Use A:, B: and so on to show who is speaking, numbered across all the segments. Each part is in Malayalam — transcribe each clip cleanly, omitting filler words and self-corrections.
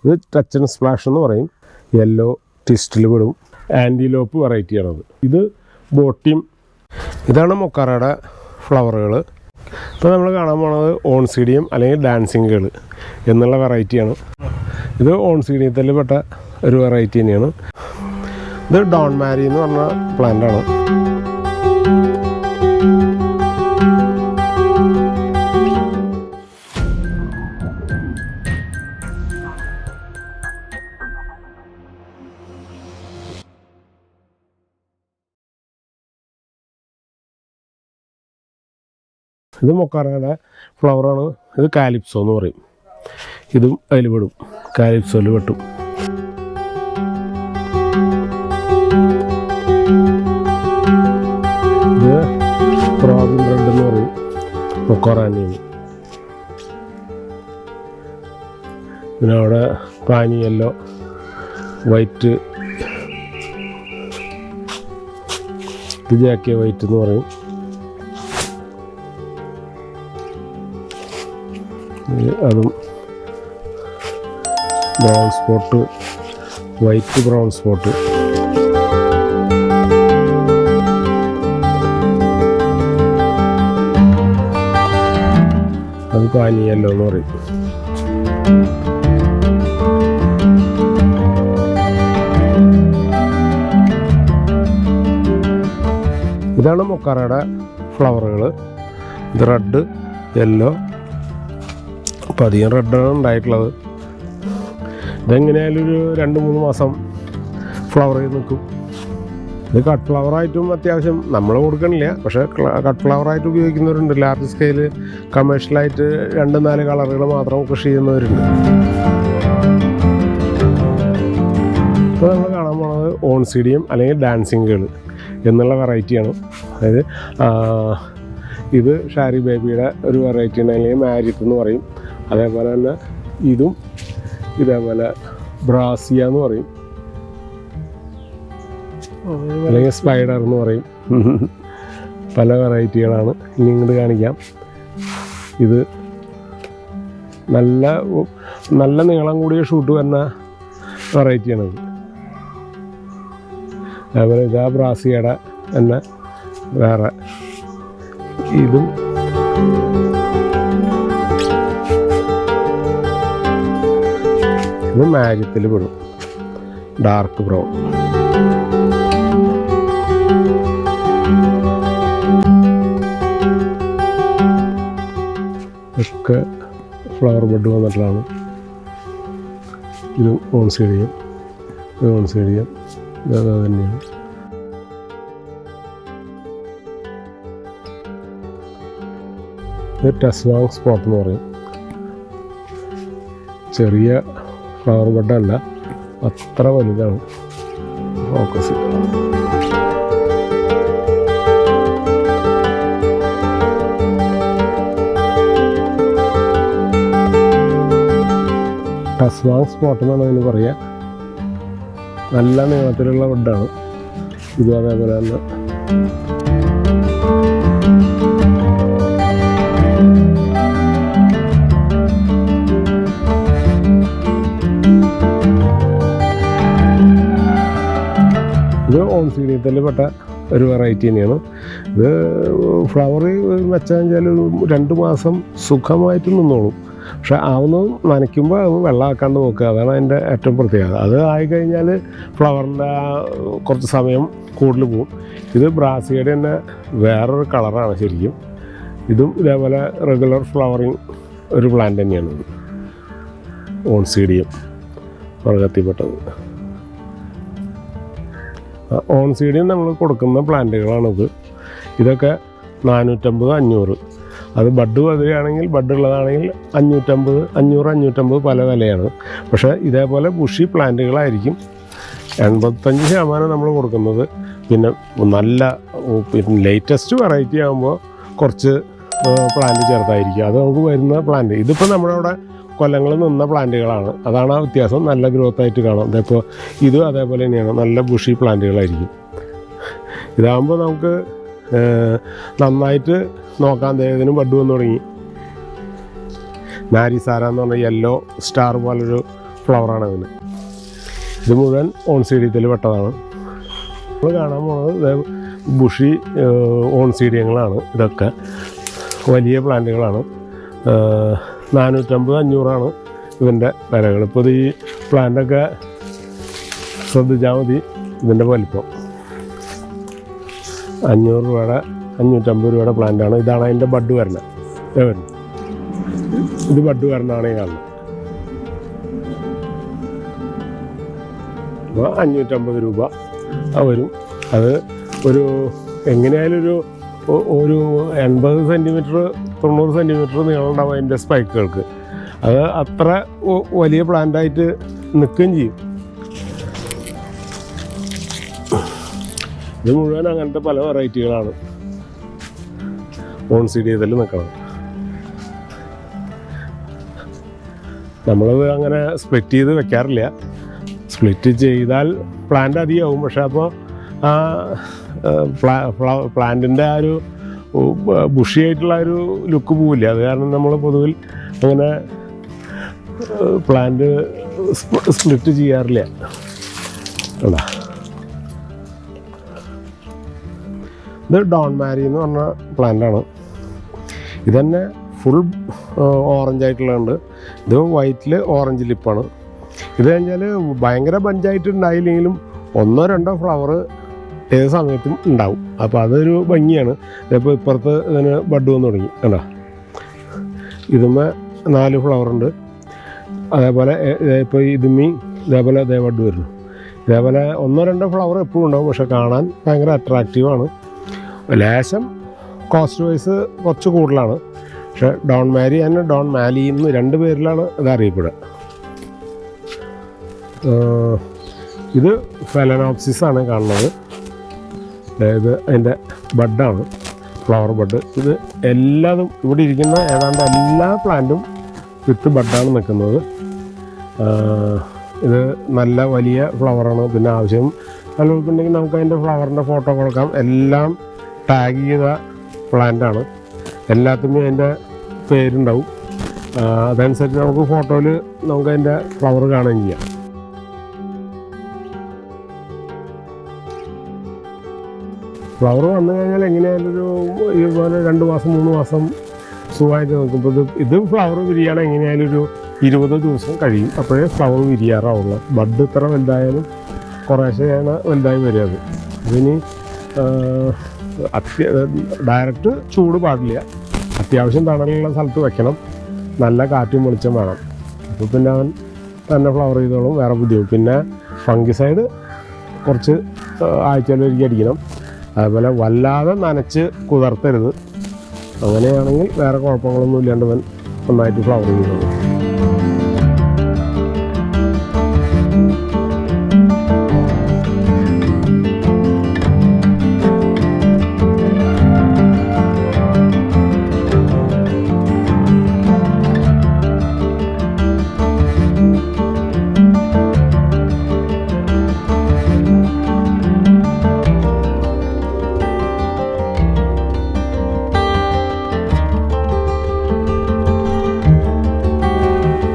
A: ഇത് ടച്ച് ആൻഡ് സ്പ്ലാഷ് എന്ന് പറയും. യെല്ലോ ട്വിസ്റ്റിൽ വിടും. ആൻറ്റിലോപ്പ് വെറൈറ്റിയാണത്. ഇത് ബോട്ടിം. ഇതാണ് മൊക്കാറയുടെ ഫ്ലവറുകൾ. ഇപ്പോൾ നമ്മൾ കാണാൻ പോണത് ഓൺസീഡിയം അല്ലെങ്കിൽ ഡാൻസിങ് ഗേൾ എന്നുള്ള വെറൈറ്റിയാണ്. ഇത് ഓൺസീഡിയത്തിൽ പെട്ട ഒരു വെറൈറ്റി തന്നെയാണ്. ഇത് ഡോൺ മാരി എന്ന് പറഞ്ഞ പ്ലാന്റാണ്. ഇത് മൊക്കാറയുടെ ഫ്ലവറാണ്. ഇത് കാലിപ്സോ എന്ന് പറയും. ഇതും അതിൽ പെടും. കാലിപ്സോയിൽ പെട്ടും. ഇത് റോബിൻ റെഡ് എന്ന് പറയും. മൊക്കാറാനിയാണ്. പിന്നെ അവിടെ പാനി യെല്ലോ, വൈറ്റ്, ഇത് ജാക്കിയ വൈറ്റ് എന്ന് പറയും. അതും brown spot, white brown spot. അത് പാനിയല്ലോ എന്ന് പറയും. ഇതാണ് മൊക്കാറയുടെ ഫ്ലവറുകൾ. ഇത് റെഡ്, യെല്ലോ. അപ്പോൾ അധികം റെഡാണ് ഉണ്ടായിട്ടുള്ളത്. ഇതെങ്ങനെയായാലും ഒരു 2-3 മാസം ഫ്ലവർ ചെയ്ത് നിൽക്കും. ഇത് കട്ട് ഫ്ലവറായിട്ടും അത്യാവശ്യം നമ്മൾ കൊടുക്കണില്ല, പക്ഷേ കട്ട് ഫ്ലവറായിട്ട് ഉപയോഗിക്കുന്നവരുണ്ട്. ലാർജ് സ്കെയില് കമേഴ്ഷ്യലായിട്ട് 2-4 കളറുകൾ മാത്രം കൃഷി ചെയ്യുന്നവരുണ്ട്. ഇപ്പോൾ നമ്മൾ കാണാൻ പോകുന്നത് ഓൺസീഡിയം അല്ലെങ്കിൽ ഡാൻസിങ് ഗേൾ എന്നുള്ള വെറൈറ്റിയാണ്. അതായത് ഇത് ഷാരി ബേബിയുടെ ഒരു വെറൈറ്റിയാണ്, അല്ലെങ്കിൽ മാരിറ്റ് എന്ന് പറയും. അതേപോലെ തന്നെ ഇതും ഇതേപോലെ ബ്രാസിയ എന്ന് പറയും, അല്ലെങ്കിൽ സ്പൈഡർ എന്ന് പറയും. പല വെറൈറ്റികളാണ്. ഇനി ഇങ്ങോട്ട് കാണിക്കാം. ഇത് നല്ല നീളം കൂടിയ ഷൂട്ട് വരുന്ന വെറൈറ്റിയാണിത്. അതേപോലെ ഇതാ ബ്രാസിയയുടെ തന്നെ വേറെ. ഇതും ഇത് മാരിത്തിൽ പെടും. Dark brown. ഒക്കെ ഫ്ലവർ ബെഡ് വന്നിട്ടുള്ളതാണ്. ഇത് ഓൺസീഡിയം, ഇത് ഓൺസീഡിയം, ഇത് തന്നെയാണ്. ഇത് ടെസ്വാങ് സ്പോട്ട് എന്ന് പറയും. ചെറിയ ഫ്ലവർ ബെഡല്ല, അത്ര വലുതാണ്. ഫോക്കസ് ടെസ്വാങ് സ്പോട്ട് എന്നാണ് അതിന് പറയുക. നല്ല നീളത്തിലുള്ള ബെഡാണ്. ഇതും അതേപോലെ തന്നെ. ഇത് ഓൺസീഡിയത്തിൽ പെട്ട ഒരു വെറൈറ്റി തന്നെയാണ്. ഇത് ഫ്ലവർ വെച്ചാൽ ഒരു 2 മാസം സുഖമായിട്ട് നിന്നോളും. പക്ഷെ ആവുന്നതും നനയ്ക്കുമ്പോൾ അത് വെള്ളമാക്കാണ്ട് നോക്കുക. അതാണ് അതിൻ്റെ ഏറ്റവും പ്രത്യേകത. അത് ആയിക്കഴിഞ്ഞാൽ ഫ്ലവറിൻ്റെ കുറച്ച് സമയം കൂടുതൽ പോകും. ഇത് ബ്രാസിയയുടെ തന്നെ വേറൊരു കളറാണ് ശരിക്കും. ഇതും ഇതേപോലെ റെഗുലർ ഫ്ലവറിങ് ഒരു പ്ലാന്റ് തന്നെയാണ്. ഇത് ഓൺസീഡിയം വർഗത്തിൽപ്പെട്ടത്. ഓൺസീഡിയം നമ്മൾ കൊടുക്കുന്ന പ്ലാന്റുകളാണിത്. ഇതൊക്കെ 450-500. അത് ബഡ് വരികയാണെങ്കിൽ, ബഡ് ഉള്ളതാണെങ്കിൽ 550 പല വിലയാണ്. പക്ഷേ ഇതേപോലെ ബുഷി പ്ലാന്റുകളായിരിക്കും 85% നമ്മൾ കൊടുക്കുന്നത്. പിന്നെ ലേറ്റസ്റ്റ് വെറൈറ്റി ആകുമ്പോൾ കുറച്ച് പ്ലാന്റ് ചേർത്തായിരിക്കും. അത് നമുക്ക് വരുന്ന പ്ലാന്റ്. ഇതിപ്പോൾ നമ്മുടെ അവിടെ കൊല്ലങ്ങൾ നിന്ന പ്ലാന്റുകളാണ്. അതാണ് ആ വ്യത്യാസം. നല്ല ഗ്രോത്ത് ആയിട്ട് കാണാം. ഇതിപ്പോൾ ഇതും അതേപോലെ തന്നെയാണ്. നല്ല ബുഷി പ്ലാന്റുകളായിരിക്കും. ഇതാകുമ്പോൾ നമുക്ക് നന്നായിട്ട് നോക്കാൻ. ഇതിനും ബഡ് വന്നു തുടങ്ങി. നാരിസാര എന്ന് പറഞ്ഞാൽ യെല്ലോ സ്റ്റാർ പോലൊരു ഫ്ലവറാണ് ഇതിന്. ഇത് മുഴുവൻ ഓൺസീഡിയത്തിൽ പെട്ടതാണ്. നമ്മൾ കാണാൻ പോകുന്നത് ബുഷി ഓൺസീഡിയങ്ങളാണ്. ഇതൊക്കെ വലിയ പ്ലാന്റുകളാണ്. 450-500 ഇതിൻ്റെ വിലകൾ. ഇപ്പോൾ ഈ പ്ലാന്റൊക്കെ ശ്രദ്ധിച്ചാൽ മതി ഇതിൻ്റെ വലിപ്പം. 500 രൂപയുടെ 550 രൂപയുടെ പ്ലാന്റാണ്. ഇതാണ് അതിൻ്റെ ബഡ് വരുന്നത്. ഇത് ബഡ് വരണമാണ് ഈ കാണുന്നത്. അപ്പോൾ 550 രൂപ വരും. അത് ഒരു എങ്ങനെയായാലും ഒരു 80 സെൻറ്റിമീറ്റർ 90 സെൻറ്റിമീറ്റർ നീളമുണ്ടാവും അതിൻ്റെ സ്പൈക്കുകൾക്ക്. അത് അത്ര വലിയ പ്ലാന്റായിട്ട് നിൽക്കുകയും ചെയ്യും. ഇത് മുഴുവൻ അങ്ങനത്തെ പല വെറൈറ്റികളാണ് ഓൺസീഡിയത്തിൽ നിൽക്കുന്നത്. നമ്മളത് അങ്ങനെ സ്പ്ലിറ്റ് ചെയ്ത് വെക്കാറില്ല. സ്പ്ലിറ്റ് ചെയ്താൽ പ്ലാന്റ് അധികമാവും. പക്ഷെ അപ്പോൾ ആ പ്ലാന്റിൻ്റെ ആ ഒരു ബുഷിയായിട്ടുള്ള ഒരു ലുക്ക് പോവില്ല. അത് കാരണം നമ്മൾ പൊതുവിൽ അങ്ങനെ പ്ലാന്റ് സ്പ്ലിറ്റ് ചെയ്യാറില്ല. അതാ ഇത് ഡോൺ മാരി എന്ന് പറഞ്ഞ പ്ലാന്റാണ്. ഇതന്നെ ഫുൾ ഓറഞ്ചായിട്ടുള്ളതുണ്ട്. ഇത് വൈറ്റിൽ ഓറഞ്ച് ലിപ്പാണ്. ഇത് കഴിഞ്ഞാൽ ഭയങ്കര ബഞ്ചായിട്ട് ഉണ്ടായില്ലെങ്കിലും 1-2 ഫ്ലവർ ഏത് സമയത്തും ഉണ്ടാവും. അപ്പോൾ അതൊരു ഭംഗിയാണ്. ഇപ്പോൾ ഇപ്പുറത്ത് ഇതിന് ബഡ് വന്ന് തുടങ്ങി കണ്ടോ. ഇതുമ്മേ 4 ഫ്ലവറുണ്ട്. അതേപോലെ ഇപ്പോൾ ഇതുമ്മി ഇതേപോലെ ബഡ് വരുന്നു. ഇതേപോലെ 1-2 ഫ്ലവർ എപ്പോഴും ഉണ്ടാവും. പക്ഷെ കാണാൻ ഭയങ്കര അട്രാക്റ്റീവാണ്. ലേശം കോസ്റ്റ് വൈസ് കുറച്ച് കൂടുതലാണ്. പക്ഷെ ഡോൺ മാരി ആൻഡ് ഡോൺ മാലി എന്ന് 2 പേരിലാണ് ഇത് അറിയപ്പെടുക. ഇത് ഫെലനോപ്സിസ് ആണ് കാണുന്നത്. അതായത് അതിൻ്റെ ബഡാണ്, ഫ്ലവർ ബഡ്. ഇത് എല്ലാതും ഇവിടെ ഇരിക്കുന്ന ഏതാണ്ട് എല്ലാ പ്ലാന്റും വിത്ത് ബഡാണ് നിൽക്കുന്നത്. ഇത് നല്ല വലിയ ഫ്ലവറാണ്. പിന്നെ ആവശ്യം നല്ലവർക്കുണ്ടെങ്കിൽ നമുക്ക് അതിൻ്റെ ഫ്ലവറിൻ്റെ ഫോട്ടോ കൊടുക്കാം. എല്ലാം ടാഗ് ചെയ്ത പ്ലാന്റാണ്. എല്ലാത്തിനും അതിൻ്റെ പേരുണ്ടാവും. അതനുസരിച്ച് നമുക്ക് ഫോട്ടോയിൽ നമുക്ക് അതിൻ്റെ ഫ്ലവർ കാണുകയും ചെയ്യാം. ഫ്ലവർ വന്നു കഴിഞ്ഞാൽ എങ്ങനെയായാലും ഇതുപോലെ 2 മാസം 3 മാസം സുഖമായിട്ട് നിൽക്കുമ്പോൾ ഇത് ഫ്ലവർ വിരിയാൻ എങ്ങനെയായാലും 20 ദിവസം കഴിയും. അപ്പോഴേ ഫ്ലവർ വിരിയാറാവുള്ളൂ. ബഡ് ഇത്ര വലുതായാലും കുറേശ്ശെയാണ് വലുതായി വരിക. അതിന് ഡയറക്റ്റ് ചൂട് പാടില്ല. അത്യാവശ്യം തണലുള്ള സ്ഥലത്ത് വെക്കണം. നല്ല കാറ്റും വെളിച്ചം വേണം. അപ്പോൾ പിന്നെ അവൻ തന്നെ ഫ്ലവർ ചെയ്തോളും. വേറെ ബുദ്ധിമുട്ട്. പിന്നെ ഫംഗിസൈഡ് കുറച്ച് ആഴ്ചയിലൊരിക്കൽ അടിക്കണം. അതുപോലെ വല്ലാതെ നനച്ച് കുതിർത്തരുത്. അങ്ങനെയാണെങ്കിൽ വേറെ കുഴപ്പങ്ങളൊന്നും ഇല്ലാണ്ട് അവൻ നന്നായിട്ട് ഫ്ലവർ ചെയ്തോളും.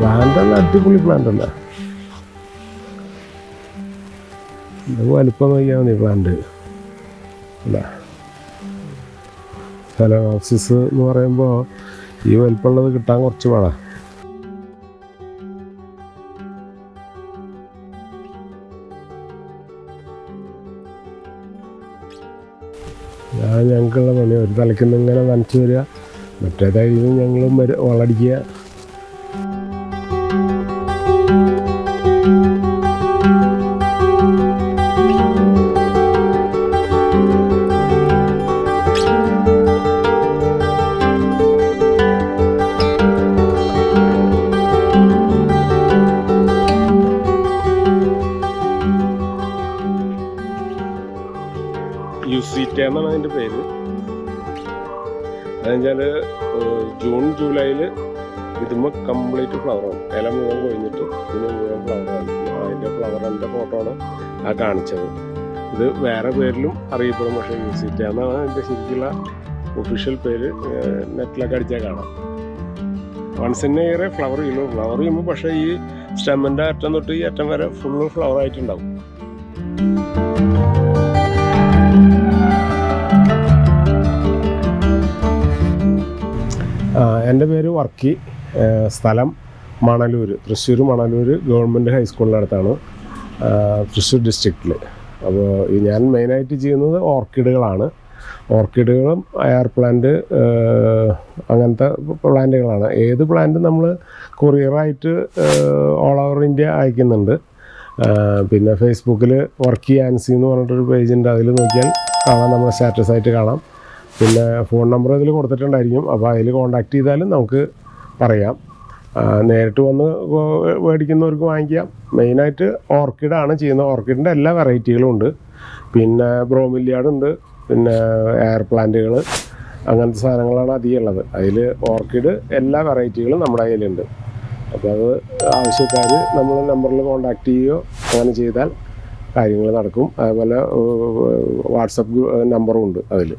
A: പ്ലാന്റ് അടിപൊളി പ്ലാന്റ് അല്ല. വലിപ്പം നോക്കിയാൽ മതി പ്ലാന്റ് അല്ല. ഫെലനോപ്സിസ് എന്ന് പറയുമ്പോൾ ഈ വലിപ്പമുള്ളത് കിട്ടാൻ കുറച്ച് പാടാ. ഞങ്ങൾക്കുള്ള പണി ഒരു തലയ്ക്കുന്ന ഇങ്ങനെ നനച്ച് വരിക, മറ്റേതായിരുന്നു ഞങ്ങളും വളടിക്കുക. യുസീറ്റ എന്നാണ് അതിൻ്റെ പേര്. അതെന്നുവെച്ചാൽ ജൂൺ ജൂലൈയിൽ ഇതുമ്പോൾ കംപ്ലീറ്റ് ഫ്ലവറാണ്. ഇല മുഴുവൻ കൊഴിഞ്ഞിട്ട് ഇതിന് മുഴുവൻ ഫ്ലവറാണ്. അതിൻ്റെ ഫ്ലവറിൻ്റെ ഫോട്ടോ ആണ് ആ കാണിച്ചത്. ഇത് വേറെ പേരിലും അറിയപ്പെടും. പക്ഷേ യുസീറ്റ എന്നാണ് അതിൻ്റെ ശരിക്കുള്ള ഒഫീഷ്യൽ പേര്. നെറ്റിലൊക്കെ അടിച്ചാൽ കാണാം. Once in a year flower ചെയ്യുള്ളൂ. ഫ്ലവർ ചെയ്യുമ്പോൾ പക്ഷേ ഈ സ്റ്റെമ്മിൻ്റെ അറ്റം തൊട്ട് ഈ അറ്റം വരെ ഫുള്ള് ഫ്ലവർ ആയിട്ടുണ്ടാവും. എൻ്റെ പേര് വർക്കി, സ്ഥലം മണലൂർ, തൃശ്ശൂർ മണലൂർ ഗവൺമെൻറ് ഹൈസ്കൂളിനടുത്താണ്, തൃശ്ശൂർ ഡിസ്ട്രിക്റ്റിൽ. അപ്പോൾ ഞാൻ മെയിനായിട്ട് ചെയ്യുന്നത് ഓർക്കിഡുകളാണ്. ഓർക്കിഡുകളും എയർ പ്ലാന്റ് അങ്ങനത്തെ പ്ലാന്റുകളാണ്. ഏത് പ്ലാന്റും നമ്മൾ കൊറിയറായിട്ട് ഓൾ ഓവർ ഇന്ത്യ അയക്കുന്നുണ്ട്. പിന്നെ ഫേസ്ബുക്കിൽ വർക്കി ആൻസി എന്ന് പറഞ്ഞിട്ടൊരു പേജുണ്ട്, അതിൽ നോക്കിയാൽ കാണാം, നമ്മുടെ സ്റ്റാറ്റസായിട്ട് കാണാം. പിന്നെ ഫോൺ നമ്പർ ഇതിൽ കൊടുത്തിട്ടുണ്ടായിരിക്കും, അപ്പോൾ അതിൽ കോൺടാക്റ്റ് ചെയ്താലും നമുക്ക് പറയാം. നേരിട്ട് വന്ന് മേടിക്കുന്നവർക്ക് വാങ്ങിക്കാം. മെയിനായിട്ട് ഓർക്കിഡാണ് ചെയ്യുന്നത്. ഓർക്കിഡിൻ്റെ എല്ലാ വെറൈറ്റികളും ഉണ്ട്. പിന്നെ ബ്രോമിലിയാടുണ്ട്, പിന്നെ എയർ പ്ലാന്റുകൾ, അങ്ങനത്തെ സാധനങ്ങളാണ് അധികം ഉള്ളത്. അതിൽ ഓർക്കിഡ് എല്ലാ വെറൈറ്റികളും നമ്മുടെ കയ്യിലുണ്ട്. അപ്പോൾ അത് ആവശ്യക്കാർ നമ്മൾ നമ്പറിൽ കോൺടാക്റ്റ് ചെയ്യുകയോ അങ്ങനെ ചെയ്താൽ കാര്യങ്ങൾ നടക്കും. അതുപോലെ വാട്സപ്പ് നമ്പറും ഉണ്ട് അതിൽ.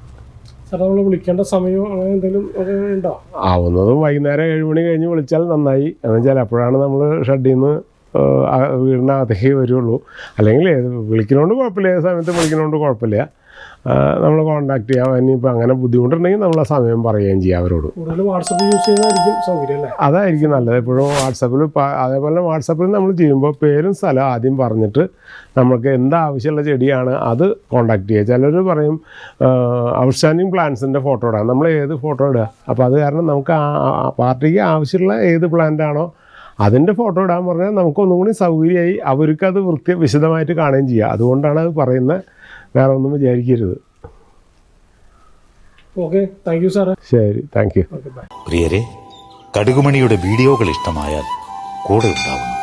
B: നമ്മൾ വിളിക്കേണ്ട സമയം അങ്ങനെ എന്തെങ്കിലും ഉണ്ടോ?
A: ആവുന്നതും വൈകുന്നേരം 7 മണി കഴിഞ്ഞ് വിളിച്ചാൽ നന്നായി. എന്ന് വെച്ചാൽ അപ്പോഴാണ് നമ്മൾ ഷെഡിൽ നിന്ന് വീടിനകത്തേക്ക് വരുള്ളൂ. അല്ലെങ്കിൽ വിളിക്കുന്നതുകൊണ്ട് കുഴപ്പമില്ല, ഏത് സമയത്ത് വിളിക്കുന്നതുകൊണ്ട് കുഴപ്പമില്ല, നമ്മൾ കോൺടാക്ട് ചെയ്യാം. ഇനിയിപ്പോൾ അങ്ങനെ ബുദ്ധിമുട്ടുണ്ടെങ്കിൽ നമ്മൾ ആ സമയം പറയുകയും ചെയ്യാം അവരോട്.
B: കൂടുതൽ വാട്സപ്പ് യൂസ് ചെയ്യുന്നതായിരിക്കും സൗകര്യം അല്ലേ?
A: അതായിരിക്കും നല്ലത്. എപ്പോഴും വാട്സപ്പിൽ, അതേപോലെ വാട്സപ്പിൽ നമ്മൾ ചെയ്യുമ്പോൾ പേരും സ്ഥലം ആദ്യം പറഞ്ഞിട്ട് നമുക്ക് എന്താവശ്യമുള്ള ചെടിയാണ് അത് കോൺടാക്ട് ചെയ്യുക. ചിലർ പറയും ഔട്ട്സ്റ്റാൻഡിങ് പ്ലാന്റ്സിൻ്റെ ഫോട്ടോ ഇടാം. നമ്മൾ ഏത് ഫോട്ടോ ഇടുക? അപ്പോൾ അത് കാരണം നമുക്ക് പാർട്ടിക്ക് ആവശ്യമുള്ള ഏത് പ്ലാന്റാണോ അതിൻ്റെ ഫോട്ടോ ഇടാൻ പറഞ്ഞാൽ നമുക്കൊന്നും കൂടി സൗകര്യമായി, അവർക്കത് വിശദമായിട്ട് കാണുകയും ചെയ്യുക. അതുകൊണ്ടാണ് അത് പറയുന്നത്, വേറെ ഒന്നും വിചാരിക്കരുത്.
B: ഓക്കെ, താങ്ക് യു സാറേ.
A: ശരി, താങ്ക് യു.
C: പ്രിയരെ, കടുകുമണിയുടെ വീഡിയോകൾ ഇഷ്ടമായാൽ കൂടെ ഉണ്ടാവണം.